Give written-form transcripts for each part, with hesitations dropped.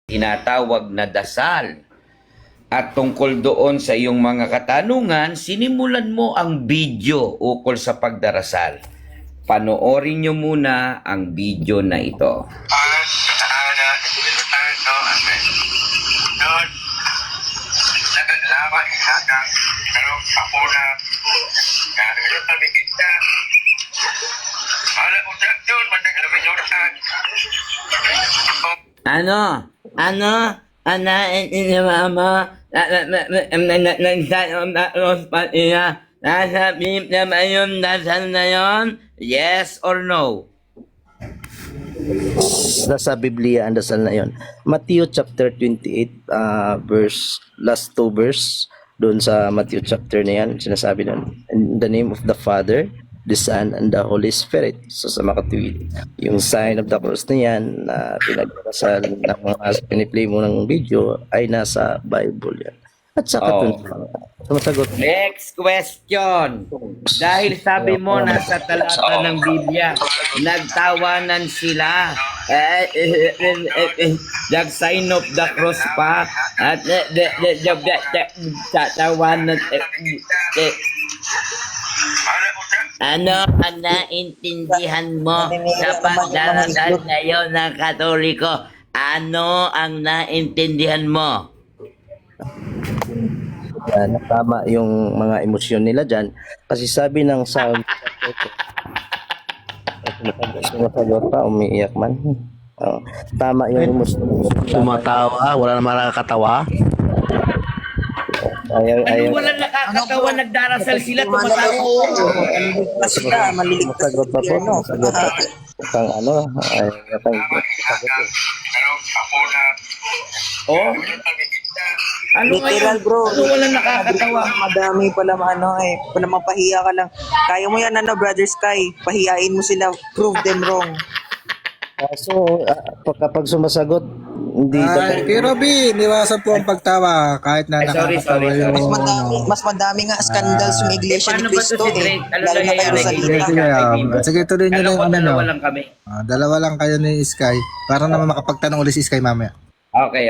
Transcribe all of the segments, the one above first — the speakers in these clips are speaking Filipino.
tinatawag na dasal. At tungkol doon sa iyong mga katanungan, sinimulan mo ang video ukol sa pagdarasal. Panoorin nyo muna ang video na ito. Nasa beep na ba yung dasal na yun? Yes or no? Nasa Biblia ang dasal na yon. Matthew chapter 28 verse last 2 verse doon sa Matthew chapter na yan, sinasabi doon, in the name of the Father, the Son, and the Holy Spirit. So sa makatuwid, yung sign of the cross na yan na pinagdarasal ng mga piniplay mo ng video ay nasa Bible yan. At saka sumasagot. Next question. Dahil sabi mo nasa talata ng Biblia, nagtawanan sila. Nag-sign of the cross pa. At tawanan. Ano ang naintindihan mo sa pagdarasal ngayon ng Katoliko? Ano ang naintindihan mo? Tama yung mga emosyon nila dyan. Kasi sabi ng Psalm, sumasagot pa, umiiyak man. Tama yung emosyon. Sumatawa, wala naman nakakatawa. Ayaw. Wala nakakatawa, nagdarasal sila, tumatawa. Sumasagot pa po, no? Sagot pa po. Kang ano, Oh? Ano Literal, ngayon? bro. Ano wala nakakatawa? Madami pala pala mapahiya ka lang. Kaya mo yan, Brother Sky. Pahiyain mo sila. Prove them wrong. So, kapag sumasagot, hindi dapat. Kay Robby, niwasan po ang pagtawa kahit na Ay, sorry. nakakatawa yung... Mas madami nga scandals yung iglesia ni Paano ba to Cristo si Drake? Ano Lalo na kayo nangyayari sa kay Sige, Drake? sige. Sige, tuloy nyo lang yung ano. Dalawa lang kami. Dalawa lang kayo ni Sky. Para naman makapagtanong ulit si Sky mamaya. Okay.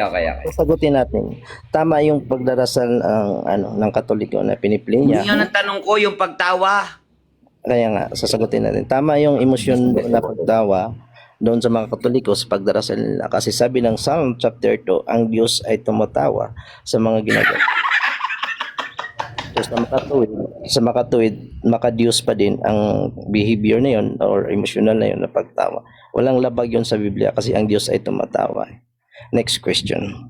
Sagutin natin. Tama yung pagdarasal ng Katoliko na piniplay niya. Hindi yun ang tanong ko, yung pagtawa. Kaya nga, sasagutin natin. Tama yung emosyon na pagtawa doon sa mga Katoliko sa pagdarasal nila. Kasi sabi ng Psalm chapter 2, ang Diyos ay tumatawa sa mga ginagawa. So, sa makatuwid, makadiyos pa din ang behavior na yun or emotional na yun na pagtawa. Walang labag yun sa Biblia kasi ang Diyos ay tumatawa. Next question.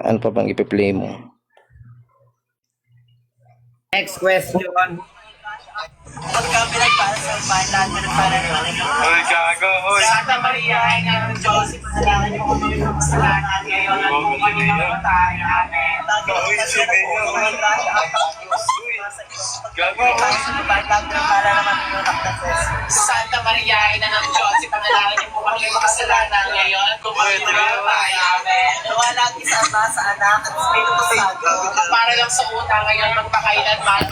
Ano pa bang ipi-play mo? Next question. Pagka pinagpara sa upahan, pinagpara naman ang Santa Maria, ay nga ng Diyos, ipanalangin niyo kung may kasalanan ngayon at kung kami mamatay. Amen. Santa Maria, ina ng Diyos, ipanalangin niyo kung kami makasalanan ngayon at kung kami mamatay. Amen. Nawalagi sa Ama, sa Anak, at sa Espiritu Santo. Para lang sa utang ngayon, magpakailanman,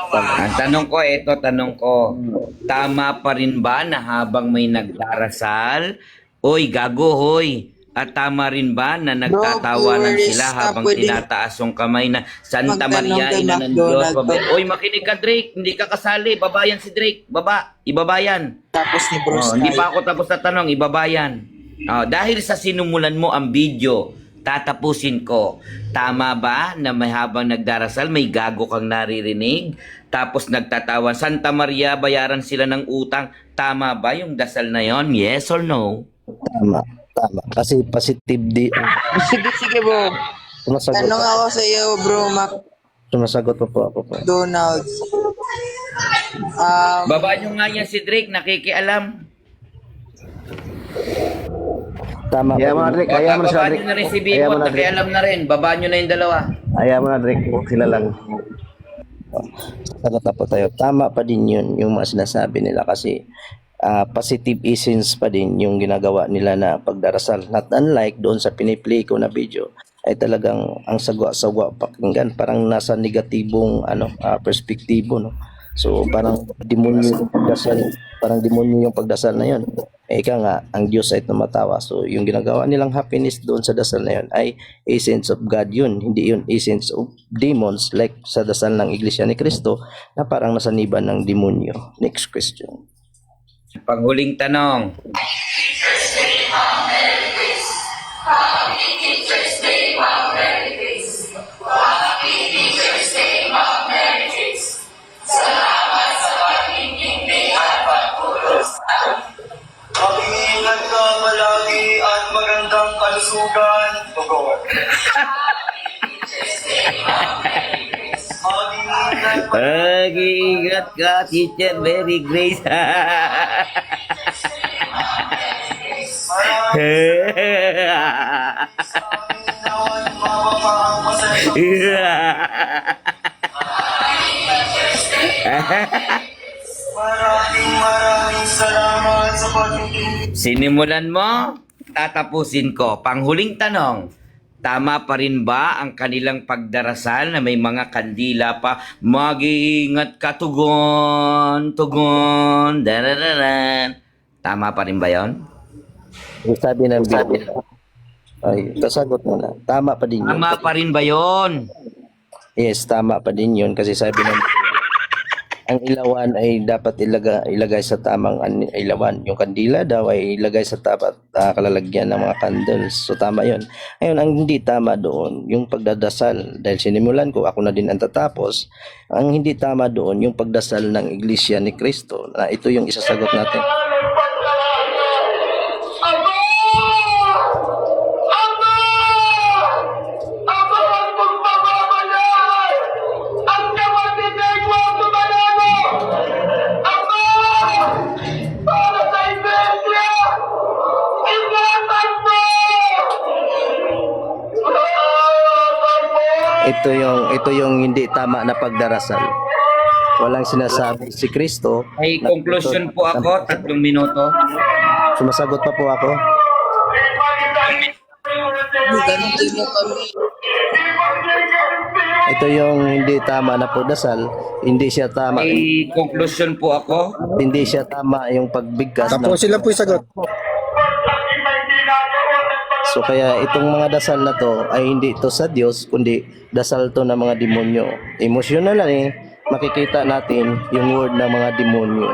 Ang tanong ko, tama pa rin ba na habang may nagdarasal, oy, gago, hoy, at tama rin ba na nagtatawanan sila habang tinataas yung kamay na Santa Maria, ina ng Diyos, oy, makinig ka, Drake, hindi ka kasali, babayan si Drake, ibabayan. Tapos ni Bruce Hindi pa ako tapos na tanong, ibabayan. Dahil sa sinumulan mo ang video, tatapusin ko. Tama ba na may habang nagdarasal, may gago kang naririnig? Tapos nagtatawan, Santa Maria, bayaran sila ng utang. Tama ba yung dasal na yon? Yes or no? Tama. Kasi positive di. Sige bro. Tanong ako sa iyo bro, Sumasagot pa po ako po. McDonald's. Baba nyo nga yan si Drake, nakikialam. Tama Kaya mo na, Drake. Kaya mo na sila, Baba Drake. nyo na rin si Kaya Bibot, mo na, Drake. nakialam na rin. Baba nyo na yung dalawa. Ayaw mo na, Drake. Sila lang. Sagot na po tayo. Tama pa din yun, yung mga sinasabi nila kasi positive essence pa din yung ginagawa nila na pagdarasal. Not unlike doon sa piniplay ko na video ay talagang ang sagwa-sagwa pakinggan, parang nasa negatibong perspektibo, no. So parang demonyo yung pagdasal, parang demonyo yung pagdasal na yun. Eh ika nga, ang Diyos ay tumatawa. So yung ginagawa nilang happiness doon sa dasal na yun ay essence of God yun. Hindi yun essence of demons like sa dasal ng Iglesia ni Cristo na parang nasaniban ng demonyo. Next question. Panghuling tanong. Mag-iingat ka palagi at magandang kalusugan. Tugon. Mag-iingat Mag-ingat ka, Teacher Mary Grace. naman mapapang pasensya. Maraming salamat sa pagtitig. Sinimulan mo, tatapusin ko. Panghuling tanong. Tama pa rin ba ang kanilang pagdarasal na may mga kandila pa? Mag-iingat ka, tugon, tugon, darararan. Tama pa rin ba yon? Yung sabi ng Biblia, ay, kasagot mo na. Tama pa din yun. Tama pa rin ba yon? Yes, tama pa din yun kasi sabi ng ang ilawan ay dapat ilagay sa tamang ilawan. Yung kandila daw ay ilagay sa tapat kalalagyan ng mga candles. So tama yun. Ngayon, ang hindi tama doon, yung pagdadasal. Dahil sinimulan ko, ako na din ang tatapos. Ang hindi tama doon, yung pagdasal ng Iglesia ni Cristo. Na ito yung isasagot natin. Ito yung hindi tama na pagdarasal. Walang sinasabi si Kristo. May conclusion po ako, 3 minuto. Sumasagot pa po ako. Ito yung hindi tama na pagdasal. Hindi siya tama. May conclusion po ako. Hindi siya tama yung pagbigkas. Tapusin lang po yung sagot. So kaya itong mga dasal na to ay hindi ito sa Diyos kundi dasal to ng mga demonyo. Emotional lang makikita natin yung word ng mga demonyo.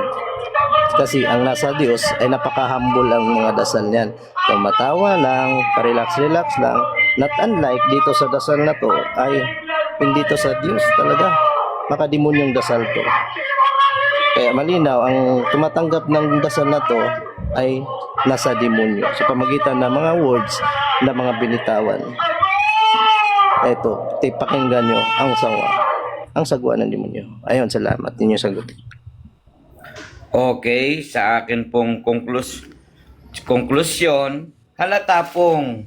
Kasi ang nasa Diyos ay napaka-humble ang mga dasal niyan. Tumatawa lang, pa-relax-relax lang. Not unlike dito sa dasal na to ay hindi to sa Diyos talaga. Maka-demonyong dasal to. Kaya malinaw, ang tumatanggap ng dasal na to ay nasa demonyo sa pamagitan ng mga words na mga binitawan. Ito, pakinggan nyo ang sagwa ng demonyo. Ayon, salamat ninyo sagot. Okay, sa akin pong konklusyon, halata pong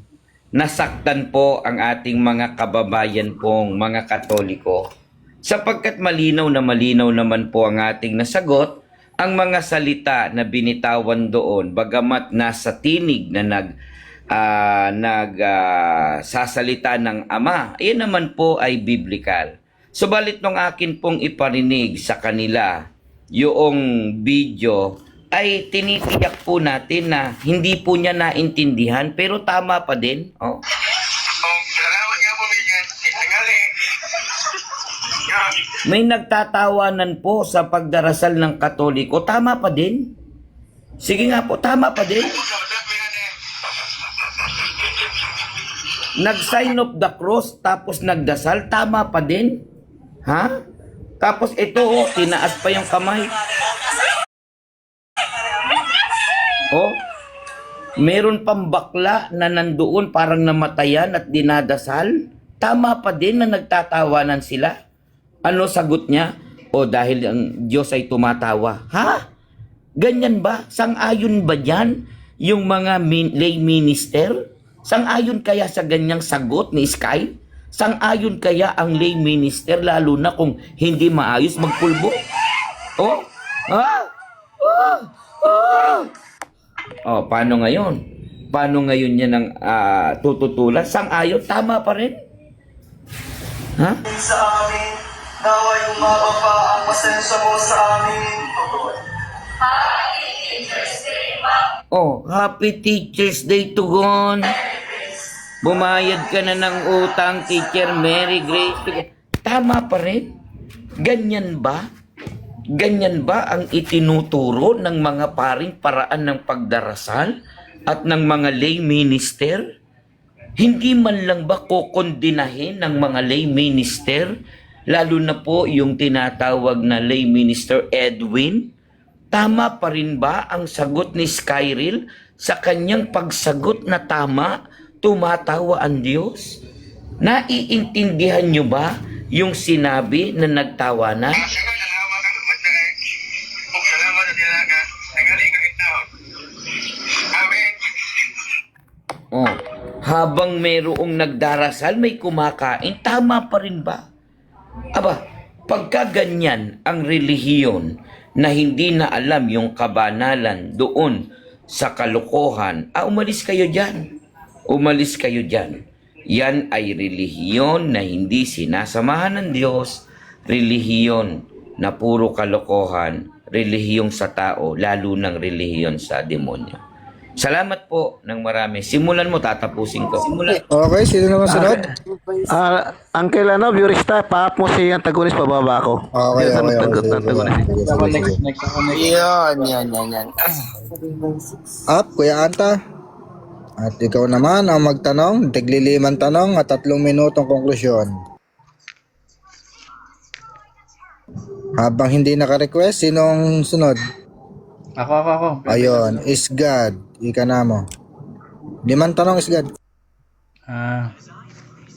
nasaktan po ang ating mga kababayan pong mga Katoliko. Sapagkat malinaw naman po ang ating nasagot, ang mga salita na binitawan doon, bagamat nasa tinig na sasalita ng Ama, iyan naman po ay biblical. Subalit nung akin pong iparinig sa kanila yung video, ay tinitiyak po natin na hindi po niya naintindihan, pero tama pa din. Oh. Salamat nga po, Miguel. Tingali. May nagtatawanan po sa pagdarasal ng Katoliko. Tama pa din? Sige nga po, tama pa din. Nag-sign of the cross tapos nagdasal, tama pa din? Ha? Tapos ito, tinaas pa yung kamay. Oh, meron pang bakla na nandoon parang namatayan at dinadasal. Tama pa din na nagtatawanan sila. Ano sagot niya? O dahil ang Diyos ay tumatawa. Ha? Ganyan ba? Sang-ayon ba dyan yung mga lay minister? Sang-ayon kaya sa ganyang sagot ni Sky? Sang-ayon kaya ang lay minister lalo na kung hindi maayos magpulbo? Oh? Ha? Oh? Oh? Oh, paano ngayon? Paano ngayon niya ng tututulan? Sang-ayon? Tama pa rin? Ha? Sa amin, Naway umaba pa ang pasensya mo sa amin. Oh, Happy Teacher's Day, Tugon. Bumayad ka na ng utang, Teacher Mary Grace. Tama pa rin. Ganyan ba? Ganyan ba ang itinuturo ng mga paring paraan ng pagdarasal at ng mga lay minister? Hindi man lang ba kokondinahin ng mga lay minister, lalo na po yung tinatawag na lay minister Edwin? Tama pa rin ba ang sagot ni Skyril sa kanyang pagsagot na tama? Tumatawa ang Diyos? Naiintindihan nyo ba yung sinabi na nagtawa na? Sige, salamat ka. Kung salamat na nila ka, nagaling ka itaw. Amen. Oh, habang mayroong nagdarasal, may kumakain, tama pa rin ba? Aba, pagka ganyan ang relihiyon na hindi na alam yung kabanalan doon sa kalokohan, umalis kayo dyan. Umalis kayo dyan. Yan ay relihiyon na hindi sinasamahan ng Diyos, relihiyon na puro kalokohan, relihiyon sa tao, lalo ng relihiyon sa demonyo. Salamat po ng marami. Simulan mo, tatapusin ko. Simulan. Okay, sino naman sunod? Uncle, Viewrista, paap mo si antagonis pababa ko. Okay, Yan, okay, okay. antagonis. Yan. Up, Kuya Anta. At ikaw naman ang magtanong, tigliliman tanong at 3 minutong konklusyon. Habang hindi naka-request, sinong sunod? Ako. Ayun, Isgad. Ika na mo. 5 tanong, Isgad.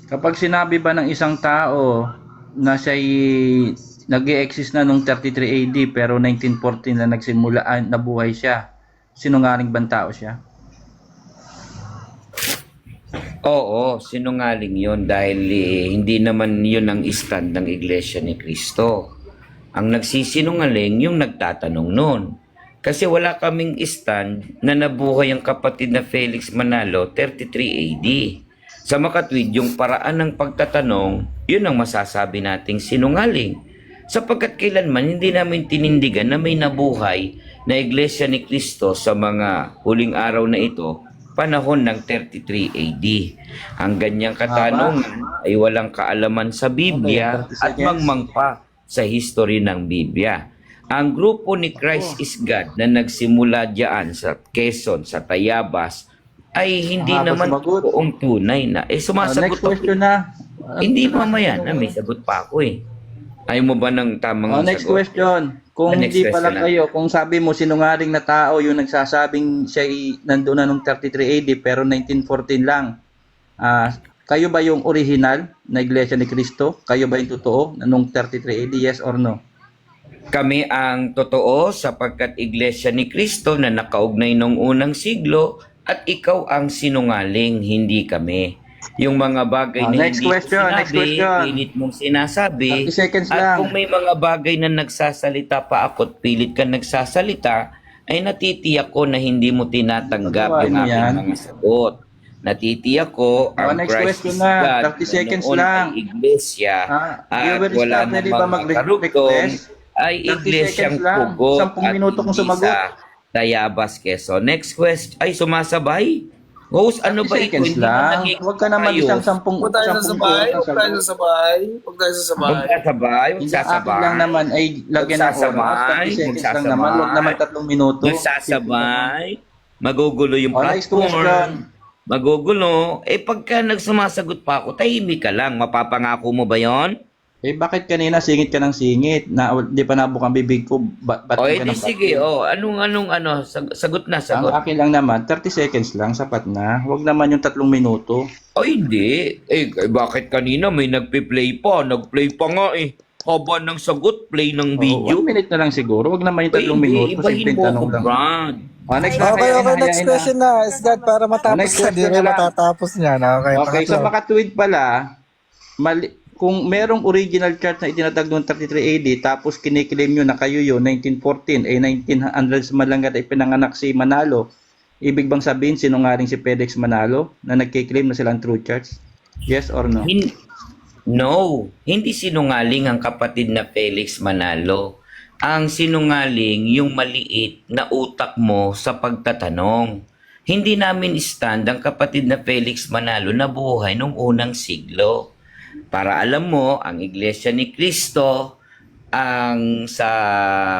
Kapag sinabi ba ng isang tao na siya'y nag-i-exist na nung 33 AD pero 1914 na nagsimula, nabuhay siya, sinungaling bang tao siya? Oo, sinungaling yun dahil hindi naman yun ang stand ng Iglesia ni Cristo. Ang nagsisinungaling yung nagtatanong nun. Kasi wala kaming stand na nabuhay ang kapatid na Felix Manalo 33 AD. Sa makatwid, yung paraan ng pagtatanong, yun ang masasabi nating sinungaling. Sapagkat kailanman hindi namin tinindigan na may nabuhay na Iglesia ni Cristo sa mga huling araw na ito, panahon ng 33 AD. Ang ganyang katanungan ay walang kaalaman sa Biblia at mangmang pa sa history ng Biblia. Ang grupo ni Christ is God na nagsimula diyan sa Quezon, sa Tayabas, ay hindi naman buong tunay na. Sumasagot Next question na. Hindi mamaya na, may sagot pa ako eh. Ayaw mo ba ng tamang Next sagot? question. Kung Next hindi pala question na. kayo, kung sabi mo sinungaling na tao yung nagsasabing siya nandoon na nung 33 AD pero 1914 lang, kayo ba yung original na Iglesia ni Cristo? Kayo ba yung totoo na nung 33 AD? Yes or no? Kami ang totoo sapagkat Iglesia ni Cristo na nakaugnay nung unang siglo at ikaw ang sinungaling, hindi kami. Yung mga bagay na Next hindi question, mo next sinabi, question. pilit mong sinasabi. 30 seconds At lang. kung may mga bagay na nagsasalita pa ako at pilit ka nagsasalita, ay natitiyak ko na hindi mo tinatanggap Pagawa yung mo aking yan. mga sagot. Natitiyak ko ang Next Christ question is na, God 30 seconds noon lang. ay iglesia at Viewers, wala pwede ba namang karugtong mag-request? ay 30 iglesyang seconds lang. pugo 10 minuto kung hindi sumagot. sa Tayabas, Quezon. Next question. Ay, sumasabay? Host, ano ba ito? Seconds Hindi ba lang. naging Huwag ka naman ayos? isang 10 Huwag tayo sasabay. Huwag tayo sasabay. Huwag tayo sasabay. Magsasabay? Hindi akin lang naman ay lagyan ng oras. 30 seconds lang naman. Huwag naman 3 minuto. Magsasabay? Magugulo yung Next platform. question. Magugulo. Pagka nagsumasagot pa ako, tahimik ka lang. Mapapangako mo ba yon? Bakit kanina singit ka ng singit? Di pa nabukang bibig ko. Ba't ka ng Sige. Anong, sagot na, Ang sagot. akin lang naman, 30 seconds lang, sapat na. Huwag naman yung 3 minuto. Hindi. Bakit kanina may nagpe-play pa? Nag-play pa nga eh. Haba ng sagot, play ng video. 1 minute na lang siguro. Huwag naman yung 3 minuto. Ibahin Simpleng mo tanong ako, lang. Brad. Next na. Next question na, Isgad, para matapos Next ka. Di question na na lang. matatapos niya. Okay, sa makatweet pala, kung merong original chart na itinatag noong 33 AD, tapos kiniklaim nyo na kayo yun, 1914, 1900s malanggat ay pinanganak si Manalo, ibig bang sabihin sinungaling si Felix Manalo na nagkiklaim na silang true charts? Yes or no? No, hindi sinungaling ang kapatid na Felix Manalo. Ang sinungaling yung maliit na utak mo sa pagtatanong. Hindi namin stand ang kapatid na Felix Manalo na buhay nung unang siglo. Para alam mo, ang Iglesia ni Cristo, ang sa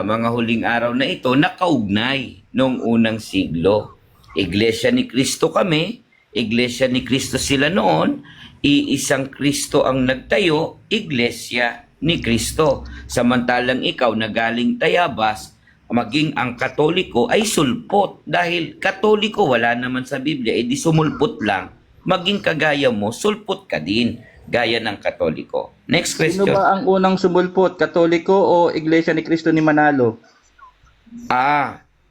mga huling araw na ito, nakaugnay nung unang siglo. Iglesia ni Cristo kami, Iglesia ni Cristo sila noon, iisang Kristo ang nagtayo, Iglesia ni Cristo. Samantalang ikaw na galing Tayabas, maging ang Katoliko ay sulpot. Dahil Katoliko wala naman sa Biblia, edi sumulpot lang. Maging kagaya mo, sulpot ka din, gaya ng Katoliko. Next Sino question. ba ang unang sumulpot? Katoliko o Iglesia ni Cristo ni Manalo?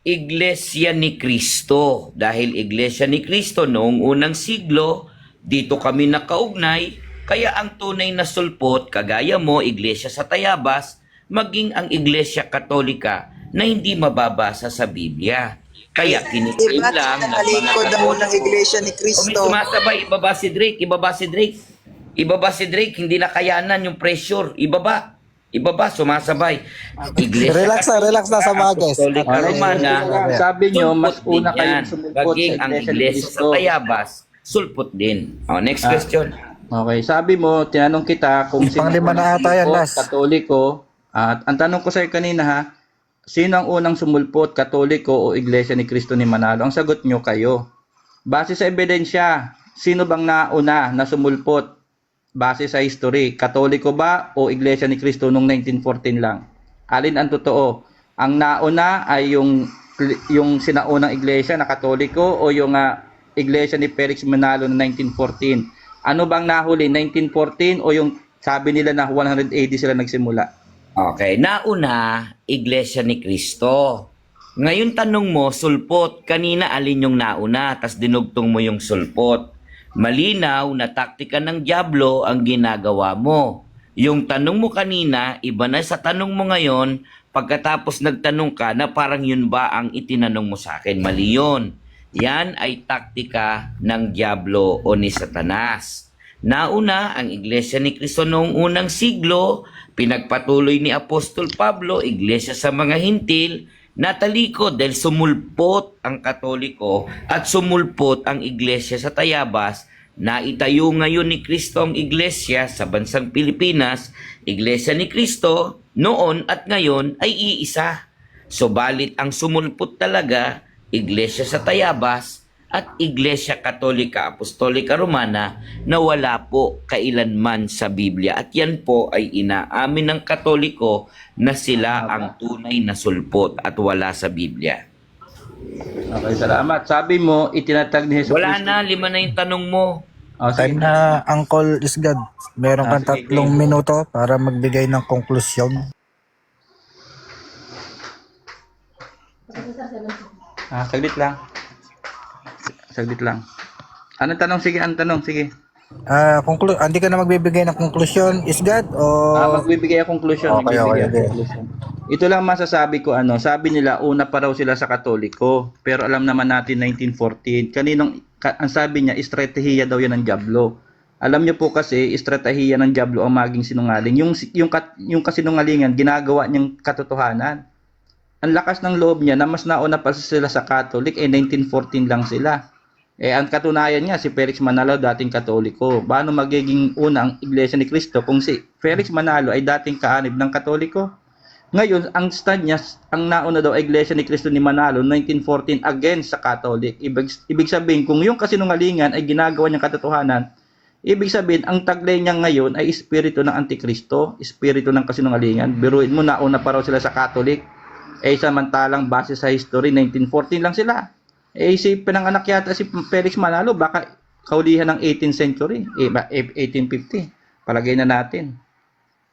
Iglesia ni Cristo. Dahil Iglesia ni Cristo noong unang siglo, dito kami nakaugnay, kaya ang tunay na sulpot, kagaya mo, Iglesia sa Tayabas, maging ang Iglesia Katolika na hindi mababasa sa Biblia. Kaya kiniklaim lang ng mga ng Iglesia ni Kung sumasabay, ibaba si Drake, ibaba si Drake. Ibaba si Drake, hindi na kayanan yung pressure. Ibaba, sumasabay. Iglesia Relax na sa mga guys. Katolika Romana, Sabi nyo, mas sulpot din una kayong yan. sumulpot Maging sa ang Iglesia ni Iglesia sa Cristo. Tayabas, sulpot din. Next question. Okay, sabi mo, tinanong kita kung sino Panglima na ata yan, sumulpot, last. Katoliko. At ang tanong ko sa iyo kanina ha, sino ang unang sumulpot, Katoliko o Iglesia ni Cristo ni Manalo? Ang sagot nyo kayo. Base sa ebidensya, sino bang nauna na sumulpot? Base sa history, Katoliko ba o Iglesia ni Cristo noong 1914 lang? Alin ang totoo? Ang nauna ay yung sinaunang iglesia na Katoliko o yung iglesia ni Felix Manalo noong 1914? Ano bang nahuli, 1914 o yung sabi nila na 100 AD sila nagsimula? Okay, nauna, Iglesia ni Cristo. Ngayon tanong mo, sulpot. Kanina alin yung nauna, tas dinugtong mo yung sulpot. Malinaw na taktika ng dyablo ang ginagawa mo. Yung tanong mo kanina, iba na sa tanong mo ngayon, pagkatapos nagtanong ka na parang yun ba ang itinanong mo sa akin. Mali yun. Yan ay taktika ng dyablo o ni Satanas. Nauna, ang Iglesia ni Cristo noong unang siglo, pinagpatuloy ni Apostol Pablo, Iglesia sa mga hintil, natalikod dahil sumulpot ang Katoliko at sumulpot ang Iglesia sa Tayabas. Naitayo ngayon ni Cristo ang Iglesia sa bansang Pilipinas. Iglesia ni Cristo noon at ngayon ay iisa. Subalit ang sumulpot talaga, Iglesia sa Tayabas at Iglesia Katolika Apostolika Romana na wala po kailanman sa Biblia. At yan po ay inaamin ng Katoliko na sila ang tunay na sulpot at wala sa Biblia. Okay, salamat. Sabi mo, itinatag ni Jesus Wala Cristo. na, 5 na yung tanong mo. Sige. Time na Uncle Isgad. Meron kang Sige, 3 game. minuto para magbigay ng konklusyon. Saglit lang. Saglit lang. Anong tanong? Sige, anong tanong? Sige. Hindi ka na magbibigay ng konklusyon, Isgad? O... Magbibigay ako conclusion. Okay, magbibigay okay. ako conclusion. Ito lang masasabi ko, sabi nila, una pa raw sila sa Katoliko. Pero alam naman natin, 1914. Ang sabi niya, estratehiya daw yan ng dyablo. Alam niyo po kasi, estratehiya ng dyablo ang maging sinungaling. Yung kasinungalingan, ginagawa niyang katotohanan. Ang lakas ng loob niya na mas nauna pa sila sa Catholic, 1914 lang sila. Ang katunayan niya, si Felix Manalo dating Katoliko. Paano magiging una ang Iglesia ni Cristo kung si Felix Manalo ay dating kaanib ng Katoliko? Ngayon, ang stand niya, ang nauna daw ay Iglesia ni Cristo ni Manalo 1914 against sa Catholic. Ibig sabihin, kung yung kasinungalingan ay ginagawa niyang katotohanan, ibig sabihin, ang taglay niya ngayon ay espiritu ng Antikristo, espiritu ng kasinungalingan. Biruin mo, nauna pa raw sila sa Catholic. Samantalang base sa history, 1914 lang sila. Si pinanganak yata si Felix Manalo, baka kaulihan ng 18th century, 1850. Palagay na natin.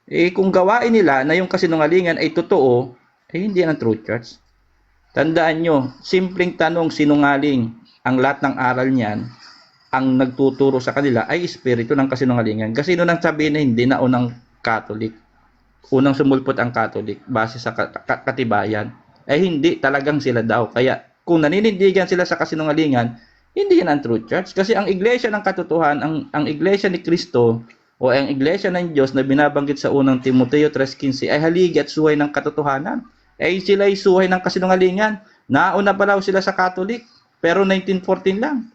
Kung gawain nila na yung kasinungalingan ay totoo, hindi yan ang true church. Tandaan nyo, simpleng tanong, sinungaling, ang lahat ng aral niyan, ang nagtuturo sa kanila ay espiritu ng kasinungalingan. Kasi nung nang sabihin na hindi na unang Catholic, unang sumulpot ang Catholic base sa katibayan, hindi talagang sila daw. Kaya kung naninindigan sila sa kasinungalingan, hindi yan ang true church. Kasi ang iglesia ng katotohanan, ang iglesia ni Cristo, O ang iglesia ng Diyos na binabanggit sa unang Timoteo 3:15 ay haligi at suhay ng katotohanan. Eh sila ay suhay ng kasinungalingan. Nauna pa raw sila sa Catholic, pero 1914 lang.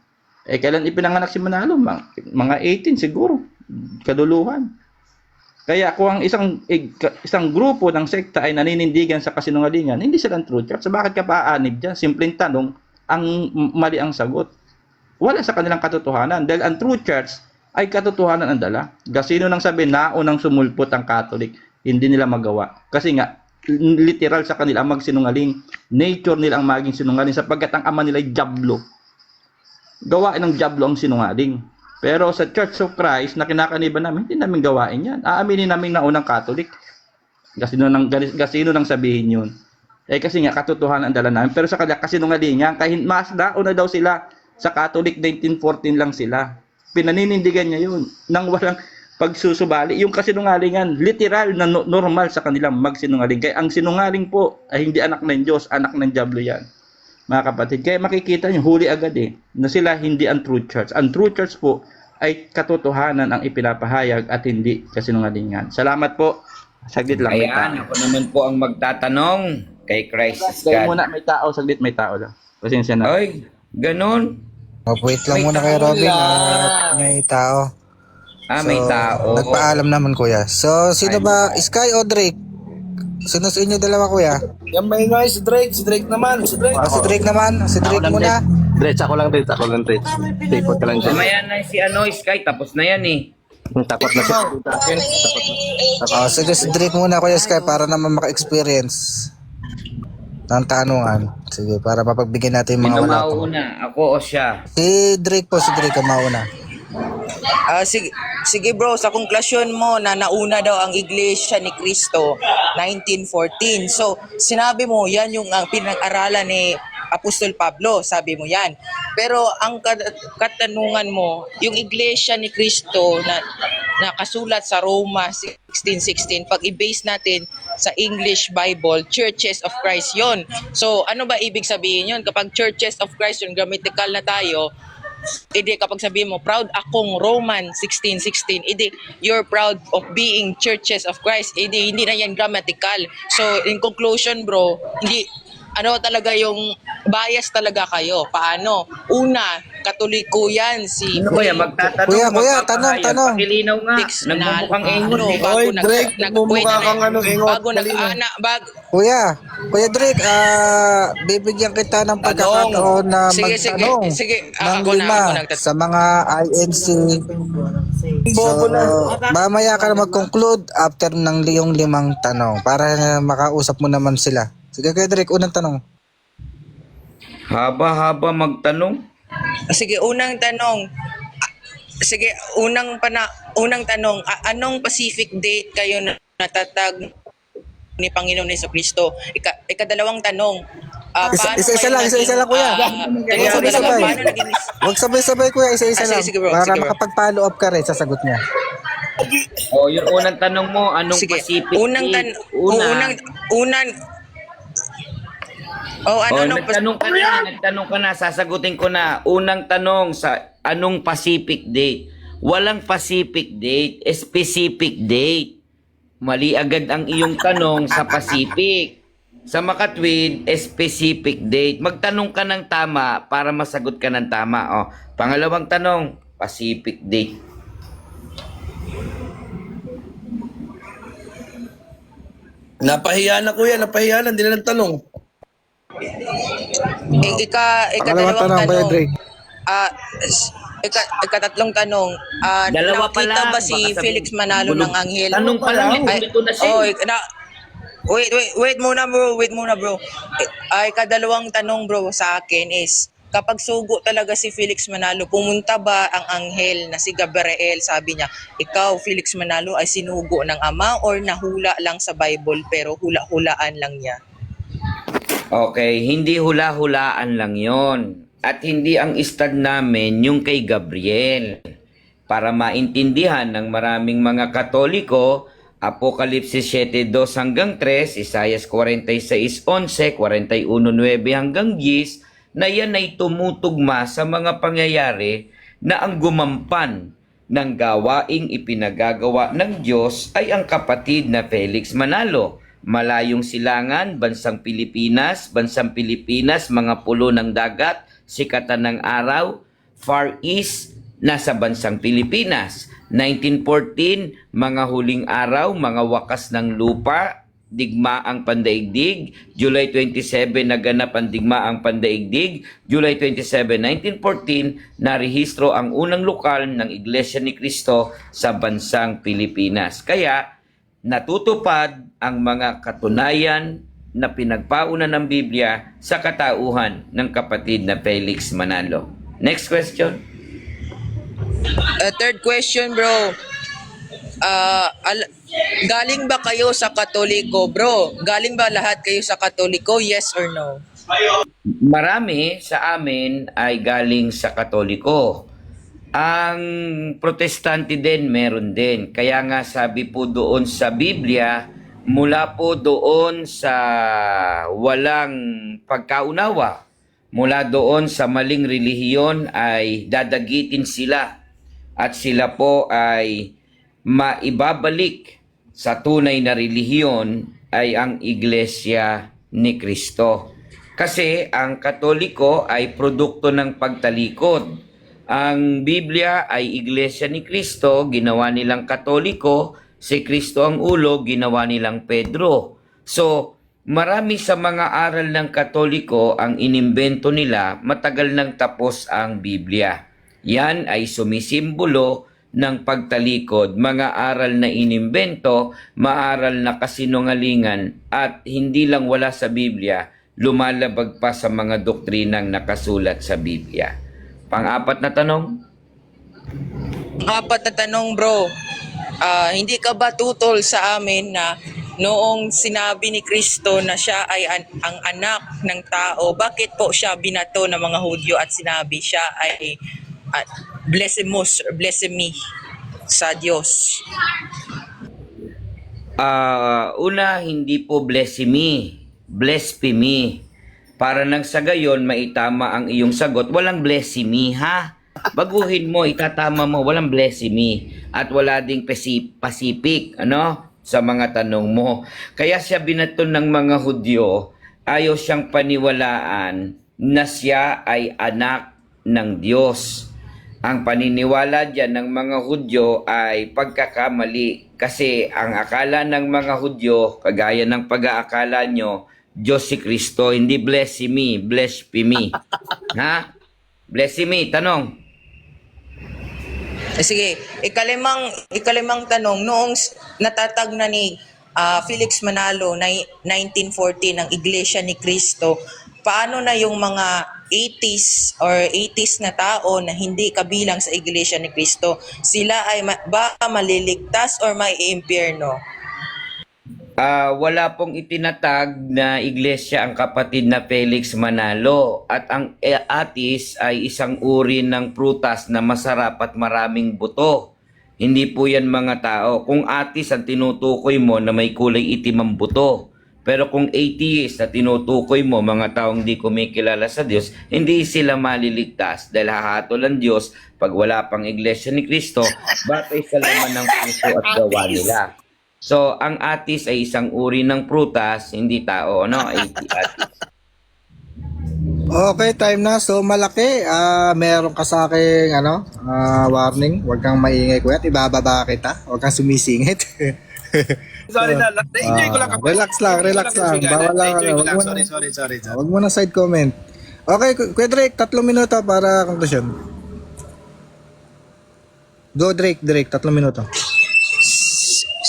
Eh kailan ipinanganak si Manalo? Mga 18 siguro. Kaduluhan. Kaya kung ang isang grupo ng sekta ay naninindigan sa kasinungalingan, hindi sila ang true church. So bakit ka pa aanib dyan? Simpleng tanong, ang mali ang sagot. Wala sa kanilang katotohanan. Dahil ang true church ay katotohanan ang dala. Gasino nang sabi na unang sumulpot ang Catholic, hindi nila magawa. Kasi nga, literal sa kanila ang magsinungaling. Nature nila ang maging sinungaling sapagkat ang ama nila ay diablo. Gawain ng diablo ang sinungaling. Pero sa Church of Christ na kinakaniban namin, hindi namin gawain yan. Aaminin namin na unang Catholic. Gasino nang sabihin yun. Eh kasi nga, katotohanan ang dala namin. Pero sa kanila, kasinungalingan, kahit mas nauna daw sila sa Catholic, 1914 lang sila. Pinaninindigan niya yun. Nang walang pagsusubali. Yung kasinungalingan, literal na normal sa kanilang magsinungaling. Kaya ang sinungaling po ay hindi anak ng Diyos, anak ng diablo yan. Mga kapatid, kaya makikita nyo, huli agad na sila hindi ang true church. Ang true church po ay katotohanan ang ipinapahayag at hindi kasinungalingan. Salamat po. Saglit lang. Ayan, ako naman po ang magtatanong kay Christ is Kaya God. muna, may tao. Saglit, may tao lang. Pasensya na. Oy, ganun. Wait lang muna kay Robin at may tao. May tao. Nagpaalam naman kuya. So, sino ba? Sky o Drake? Sino sa inyo dalawa kuya? Yan may nga si Drake. Si Drake naman. Si Drake. Si Drake naman. Si Drake muna. Ako lang, Dre. Tapos ka lang dyan. Mamaya na si Sky, tapos na yan eh. Tapos na siya. Sige, si Drake muna kuya Sky para naman maka-experience ng tanungan. Sige, para mapagbigyan natin yung mga Sino wala pa. mauuna? Ako o siya? Si Drake po, si Drake ang mauna. Sige bro, sa konklusyon mo na nauna daw ang Iglesia ni Cristo 1914. So, sinabi mo yan yung pinag-aralan ni Apostol Pablo, sabi mo yan. Pero ang katanungan mo, yung Iglesia ni Cristo na nakasulat sa Roma 16:16, pag i-base natin sa English Bible, Churches of Christ yon. So, ano ba ibig sabihin yon? Kapag Churches of Christ yung grammatical na tayo, edi kapag sabihin mo, proud akong Roman 16:16, edi you're proud of being Churches of Christ, edi hindi na yan grammatical. So, in conclusion bro, hindi, talaga yung bias talaga kayo. Paano? Una, Katoliko yan si... Ano kaya magtatanong? Kuya, magpapahayag, tanong. Pakilinaw nga. Fix Nagmumukhang na, engot eh. Oy, Drake, nagmumukha kang engot. Bago Kuya Drake, bibigyan kita ng pagkakataon na magtanong sige, ng ako na, lima nagtatanong. sa mga INC. So, mamaya ka na mag-conclude after ng yung limang tanong para makausap mo naman sila. Sige, Kuya Drake, unang tanong. Haba-haba magtanong. Sige, unang tanong. Unang tanong, anong Pacific date kayo natatag ni Panginoon Jesucristo? Ikadalawang tanong. Isa-isa lang, kuya. Huwag sabay-sabay, kuya. Isa-isa lang. Sige, bro. Para Sige, bro. makapag-follow up ka rin sa sagot niya. O, yung unang tanong mo, anong Sige, Pacific unang date? Una. Nagtanong ka na, sasagutin ko na. Unang tanong sa anong Pacific date? Walang Pacific date, specific date. Mali agad ang iyong tanong sa Pacific. Sa Makatwid, specific date. Magtanong ka ng tama para masagot ka ng tama. Pangalawang tanong, Pacific date. Napahiya na kuya, napahiya na. Hindi na nagtanong. Pangalawang tanong, Kuya Drake. Ikatatlong tanong, Dalawa pa nakita lang, ba si baka sabihin, Felix Manalo bulog. ng anghel? Tanong pa lang, ito na siya. Wait muna bro. Ay, kadalawang tanong bro sa akin is, kapag sugo talaga si Felix Manalo, pumunta ba ang anghel na si Gabriel? Sabi niya, ikaw Felix Manalo ay sinugo ng ama or nahula lang sa Bible pero hula-hulaan lang niya? Okay, hindi hula-hulaan lang yon. At hindi ang istad namin yung kay Gabriel. Para maintindihan ng maraming mga Katoliko, Apokalipsis 7:2 hanggang 3, Isaias 46:11, 41:9 hanggang 10, na yan ay tumutugma sa mga pangyayari na ang gumampan ng gawaing ipinagagawa ng Diyos ay ang kapatid na Felix Manalo. Malayong silangan, bansang Pilipinas, mga pulo ng dagat, sikatan ng araw, Far East, nasa bansang Pilipinas. 1914, mga huling araw, mga wakas ng lupa, digmaang pandaigdig. July 27, naganap ang digmaang pandaigdig. July 27, 1914, narehistro ang unang lokal ng Iglesia ni Cristo sa bansang Pilipinas. Kaya, natutupad ang mga katunayan na pinagpauna ng Biblia sa katauhan ng kapatid na Felix Manalo. Next question. Third question, bro. Galing ba kayo sa Katoliko, bro? Galing ba lahat kayo sa Katoliko? Yes or no? Marami sa amin ay galing sa Katoliko. Ang Protestante din meron din. Kaya nga sabi po doon sa Biblia, mula po doon sa walang pagkaunawa, mula doon sa maling relihiyon ay dadagitin sila at sila po ay maibabalik sa tunay na relihiyon ay ang Iglesia ni Cristo. Kasi ang Katoliko ay produkto ng pagtalikod. Ang Biblia ay Iglesia ni Cristo, ginawa nilang Katoliko, si Cristo ang ulo, ginawa nilang Pedro. So, marami sa mga aral ng Katoliko ang inimbento nila, matagal nang tapos ang Biblia. Yan ay sumisimbolo ng pagtalikod, mga aral na inimbento, maaral na kasinungalingan at hindi lang wala sa Biblia, lumalabag pa sa mga doktrinang nakasulat sa Biblia. Pang-apat na tanong. Apat na tanong, bro. Hindi ka ba tutol sa amin na noong sinabi ni Kristo na siya ay ang anak ng tao, bakit po siya binato ng mga Hudyo at sinabi siya ay bless me sa Diyos? Una, hindi po blasphemy. Para nang sa gayon, maitama ang iyong sagot. Walang blasphemy, ha? Baguhin mo, itatama mo, walang blasphemy. At wala ding Pacific, sa mga tanong mo. Kaya siya binaton ng mga Hudyo, ayaw siyang paniwalaan na siya ay anak ng Diyos. Ang paniniwala dyan ng mga Hudyo ay pagkakamali. Kasi ang akala ng mga Hudyo, kagaya ng pag-aakala nyo, Diyos si Kristo, hindi blasphemy. Ha? Blasphemy, tanong. Sige, ikalimang tanong, noong natatag na ni Felix Manalo na 1914 ang Iglesia ni Cristo, paano na yung mga 80s na tao na hindi kabilang sa Iglesia ni Cristo? Sila ay ba maliligtas or maiimpyerno? Wala pong itinatag na iglesia ang kapatid na Felix Manalo at ang atis ay isang uri ng prutas na masarap at maraming buto. Hindi po yan mga tao. Kung atis ang tinutukoy mo na may kulay itim ang buto, pero kung atheist na tinutukoy mo mga taong di kumikilala sa Diyos, hindi sila maliligtas dahil hahatol ang Diyos pag wala pang iglesia ni Cristo, batay sa laman ng puso at gawa nila. So, ang atis ay isang uri ng prutas, hindi tao, atis. Okay, time na. So, malaki. Meron ka sa aking, warning. Huwag kang maingay, kuya. Ibababa kita. Huwag kang sumisingit. Sorry na, enjoy ko lang. Relax lang. Bawal lang. Sorry. Huwag mo na side comment. Okay, Kuya Drake, 3 minuto para conclusion. Go, Drake, 3 minuto.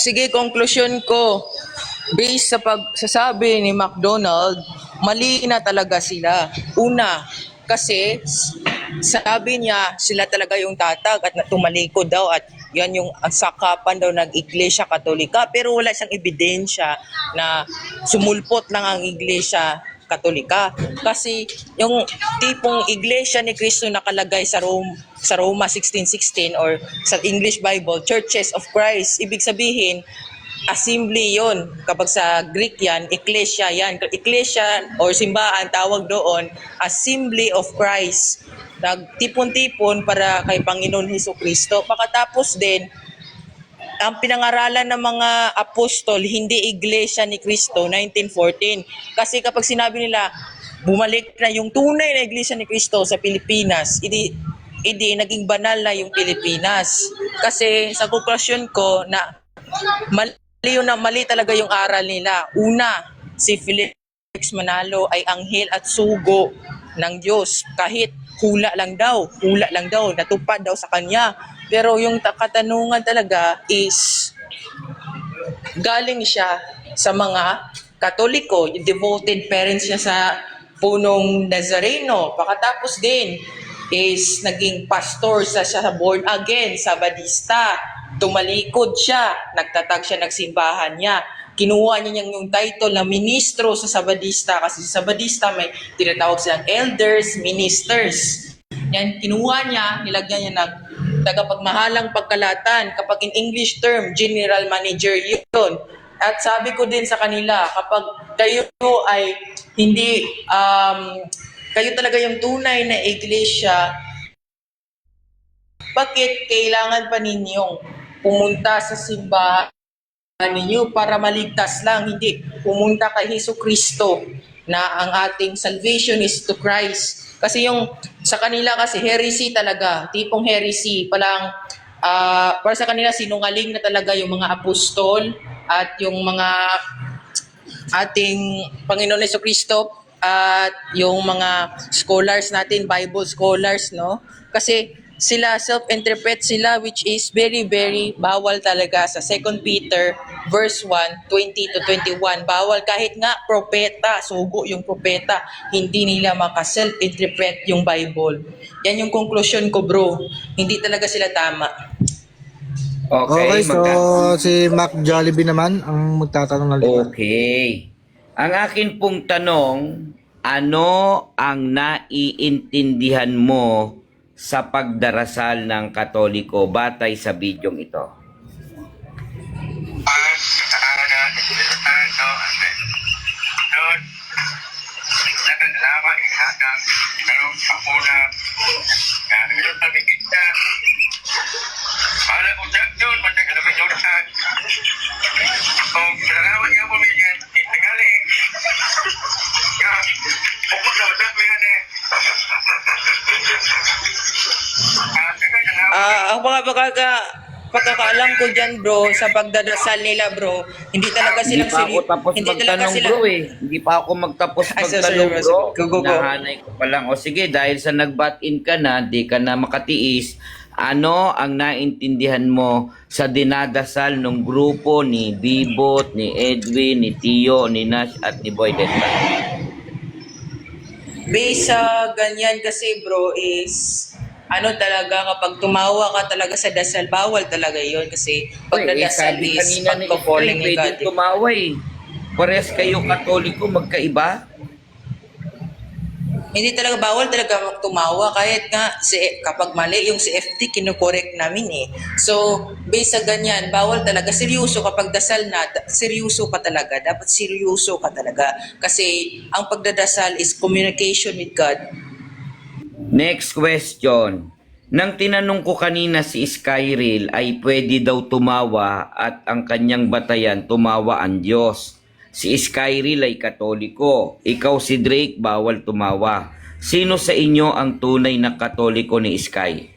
Sige, conclusion ko. Based sa pagsasabi ni McDonald, mali na talaga sila. Una, kasi sabi niya sila talaga yung tatag at tumalikod daw at yan yung sakapan daw ng Iglesia Katolika. Pero wala siyang ebidensya na sumulpot lang ang Iglesia Katolika. Kasi yung tipong Iglesia ni Cristo nakalagay sa Roma 16:16 or sa English Bible, Churches of Christ, ibig sabihin assembly yon. Kapag sa Greek yan, ecclesia yan. Ecclesia or simbahan, tawag doon, assembly of Christ. Nagtipon-tipon para kay Panginoon Hesus Kristo. Pagkatapos din, ang pinangaralan ng mga apostol, hindi Iglesia ni Kristo, 1914. Kasi kapag sinabi nila, bumalik na yung tunay na Iglesia ni Kristo sa Pilipinas, hindi naging banal na yung Pilipinas. Kasi sa konklusyon ko na mali talaga yung aral nila. Una, si Felix Manalo ay anghel at sugo ng Diyos. Kahit hula lang daw, natupad daw sa kanya. Pero yung katanungan talaga is, galing siya sa mga Katoliko, yung devoted parents niya sa punong Nazareno. Pagkatapos din is naging pastor siya sa born again, sa Sabadista. Tumalikod siya, nagtatag siya, nagsimbahan niya. Kinuha niya yung title na ministro sa Sabadista kasi sa Sabadista may tinatawag silang elders, ministers. Yan, kinuha niya, nilagyan niya ng tagapagmahalang pagkalatan. Kapag in English term, general manager yun. At sabi ko din sa kanila, kapag kayo ay hindi, kayo talaga yung tunay na iglesia, bakit kailangan pa ninyong pumunta sa simbahan ninyo para maligtas lang? Hindi, pumunta kay Hesus Kristo na ang ating salvation is to Christ. Kasi yung sa kanila kasi heresy talaga, tipong heresy, palang para sa kanila sinungaling na talaga yung mga apostol at yung mga ating Panginoon Hesus Kristo at yung mga scholars natin, Bible scholars, no? Kasi sila self-interpret sila, which is very, very bawal talaga sa 2 Peter verse 1, 20 to 21. Bawal kahit nga propeta, sugo yung propeta, hindi nila maka-self-interpret yung Bible. Yan yung conclusion ko, bro. Hindi talaga sila tama. Okay, so si Mac Jollibee naman ang magtatanong ng lima. Okay. Ang akin pong tanong, ano ang naiintindihan mo sa pagdarasal ng Katoliko batay sa bidyong ito? Ang mga pagkakaalam ko dyan, bro, sa pagdadasal nila, bro, hindi talaga silang Hindi pa ako tapos magtanong, bro, eh. Hindi pa ako magtapos magtanong, bro. Nahanay ko pa lang. O sige, dahil sa nag-bat-in ka na, di ka na makatiis, ano ang naintindihan mo sa dinadasal ng grupo ni Bibot, ni Edwin, ni Tio, ni Nash, at ni Boy Desta? Based sa ganyan kasi, bro, is ano talaga, kapag tumawa ka talaga sa dasal, bawal talaga yun kasi pagdadasal sabi is kanina ni pagpa-falling ni pwede God. tumawa eh. Parehas kayo Katoliko, magkaiba? Hindi talaga bawal talaga tumawa kahit nga kapag mali yung si FT kino-correct namin eh. So, based sa ganyan, bawal talaga. Seryoso kapag dasal na, seryoso ka talaga. Dapat seryoso ka talaga. Kasi ang pagdadasal is communication with God. Next question. Nang tinanong ko kanina si Skyril ay pwede daw tumawa at ang kanyang batayan tumawa ang Diyos. Si Skyril ay Katoliko. Ikaw si Drake bawal tumawa. Sino sa inyo ang tunay na Katoliko ni Sky?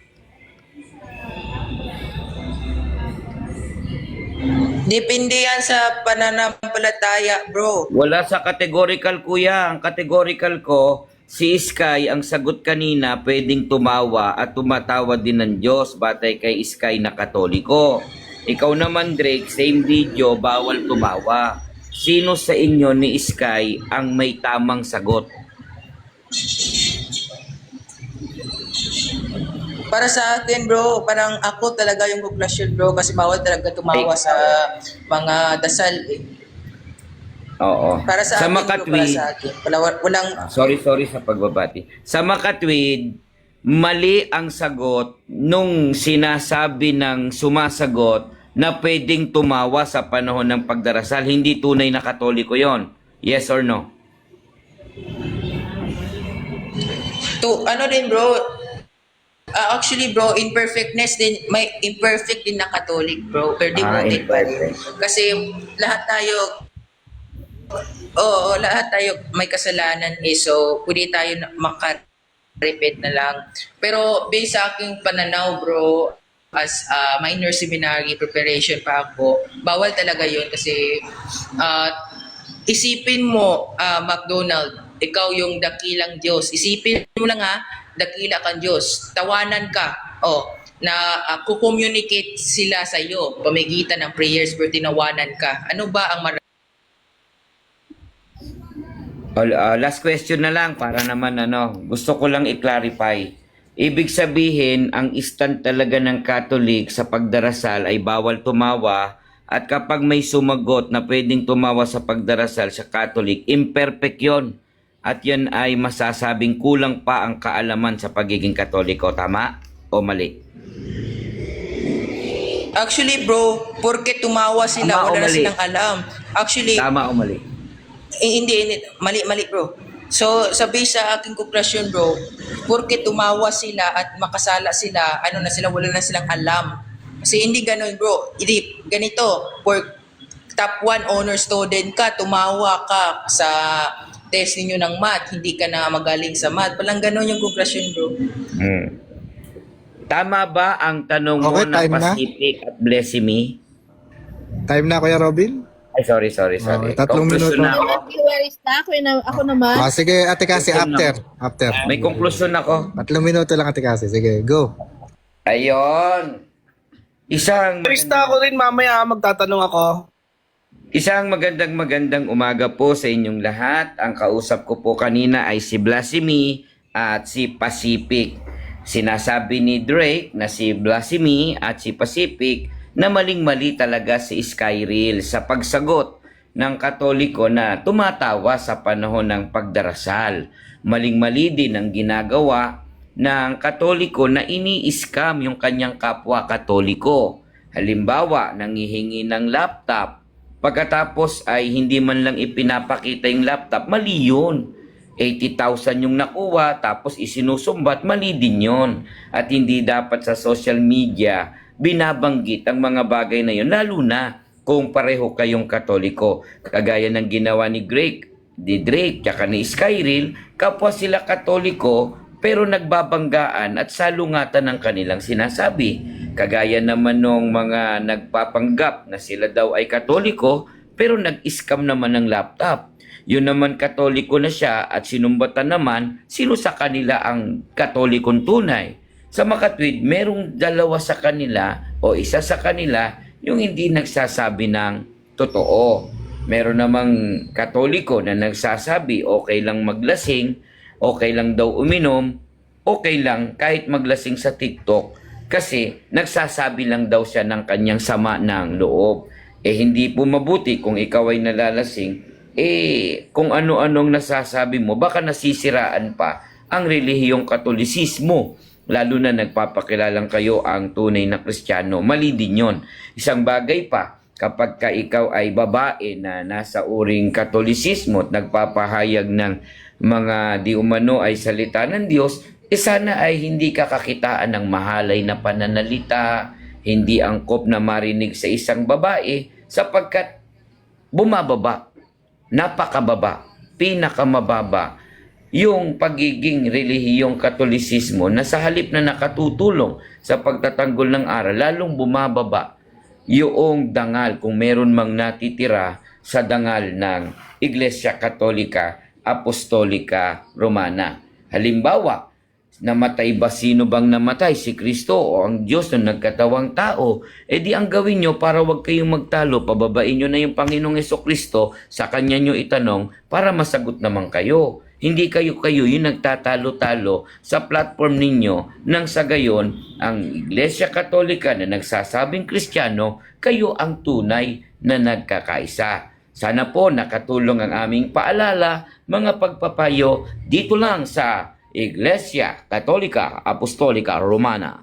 Depende yan sa pananampalataya, bro. Wala sa categorical, kuya. Ang categorical ko, si Sky, ang sagot kanina, pwedeng tumawa at tumatawa din ng Diyos batay kay Sky na Katoliko. Ikaw naman, Drake, same video, bawal tumawa. Sino sa inyo ni Sky ang may tamang sagot? Para sa akin, bro, parang ako talaga yung conclusion, bro, kasi bawal talaga tumawa sa mga dasal. Oo. Para sa akin, Makatwid, bro, para sa akin. Walang sorry sa pagbabati. Sa Makatwid, mali ang sagot nung sinasabi ng sumasagot na pwedeng tumawa sa panahon ng pagdarasal. Hindi tunay na Katoliko yon. Yes or no? Ano din bro, actually bro, imperfectness din, may imperfect din na Catholic bro, pero devoted pa rin. Kasi lahat tayo, lahat tayo may kasalanan so pwede tayo makarepent na lang. Pero based sa aking pananaw bro, as minor seminary preparation pa ako, bawal talaga yun kasi isipin mo, McDonald, ikaw yung dakilang Diyos. Isipin mo lang dakila kang Diyos. Tawanan ka. Na kukommunicate sila sa iyo pamigitan ng prayers pero tinawanan ka. Ano ba ang Last question na lang para naman gusto ko lang i-clarify. Ibig sabihin, ang stand talaga ng Catholic sa pagdarasal ay bawal tumawa at kapag may sumagot na pwedeng tumawa sa pagdarasal sa Catholic, imperfect yun. At yan ay masasabing kulang pa ang kaalaman sa pagiging Katoliko. Tama o mali? Actually bro, porke tumawa sila, wala na silang alam. Actually, tama o mali? Hindi, mali bro. So, sabi sa aking konklusyon bro, porke tumawa sila at makasala sila, wala na silang alam. Kasi hindi ganun bro. Hindi, ganito, for top 1 honor student ka, tumawa ka sa test ninyo ng math, hindi ka na magaling sa math. Palang ganun yung konklusyon bro. Tama ba ang tanong mo Okay, na time na? Pacific at Blessimi? Time na, Kuya Robin? Ay, sorry. Okay, 3 Conclusion minuto. na ako. Viewers na ako naman. Sige, Ate Kasi, after. May conclusion ako. 3 minuto lang, Ate Kasi. Sige, go. Ayun. Krista ako rin, mamaya magtatanong ako. Isang magandang umaga po sa inyong lahat. Ang kausap ko po kanina ay si Blasimi at si Pacific. Sinasabi ni Drake na si Blasimi at si Pacific na maling-mali talaga si Skyril sa pagsagot ng Katoliko na tumatawa sa panahon ng pagdarasal. Maling-mali din ang ginagawa ng Katoliko na ini-scam yung kanyang kapwa Katoliko. Halimbawa, nangihingi ng laptop. Pagkatapos ay hindi man lang ipinapakita yung laptop, mali yun. 80,000 yung nakuha, tapos isinusumbat, mali din yun. At hindi dapat sa social media binabanggit ang mga bagay na yun, lalo na kung pareho kayong Katoliko. Kagaya ng ginawa ni Drake, tsaka ni Skyril, kapwa sila Katoliko, pero nagbabanggaan at salungatan ng kanilang sinasabi. Kagaya naman nung mga nagpapanggap na sila daw ay Katoliko, pero nag-scam naman ng laptop. Yun naman Katoliko na siya at sinumbatan naman sino sa kanila ang Katolikong tunay. Sa makatwid, merong dalawa sa kanila o isa sa kanila yung hindi nagsasabi ng totoo. Meron namang Katoliko na nagsasabi okay lang maglasing, okay lang daw uminom, okay lang kahit maglasing sa TikTok kasi nagsasabi lang daw siya ng kanyang sama ng loob. Hindi po mabuti kung ikaw ay nalalasing, kung ano-anong nasasabi mo, baka nasisiraan pa ang relihiyong Katolisismo. Lalo na nagpapakilalang kayo ang tunay na Kristiyano. Mali din yun. Isang bagay pa, kapag ka ikaw ay babae na nasa uring Katolisismo at nagpapahayag ng mga di umano ay salita ng Diyos, sana ay hindi ka kakitaan ng mahalay na pananalita, hindi angkop na marinig sa isang babae, sapagkat bumababa, napakababa, pinakamababa, yung pagiging relihiyong Katolisismo na sa halip na nakatutulong sa pagtatanggol ng aral, lalong bumababa yung dangal kung meron mang natitira sa dangal ng Iglesia Katolika Apostolika Romana. Halimbawa, namatay ba sino bang namatay? Si Kristo o ang Diyos na nagkatawang tao? Di ang gawin nyo para wag kayong magtalo, pababain nyo na yung Panginoong Hesukristo, sa Kanya nyo itanong para masagot naman kayo. Hindi kayo yung nagtatalo-talo sa platform ninyo nang sa gayon ang Iglesia Katolika na nagsasabing Kristiyano, kayo ang tunay na nagkakaisa. Sana po nakatulong ang aming paalala, mga pagpapayo dito lang sa Iglesia Katolika Apostolika Romana.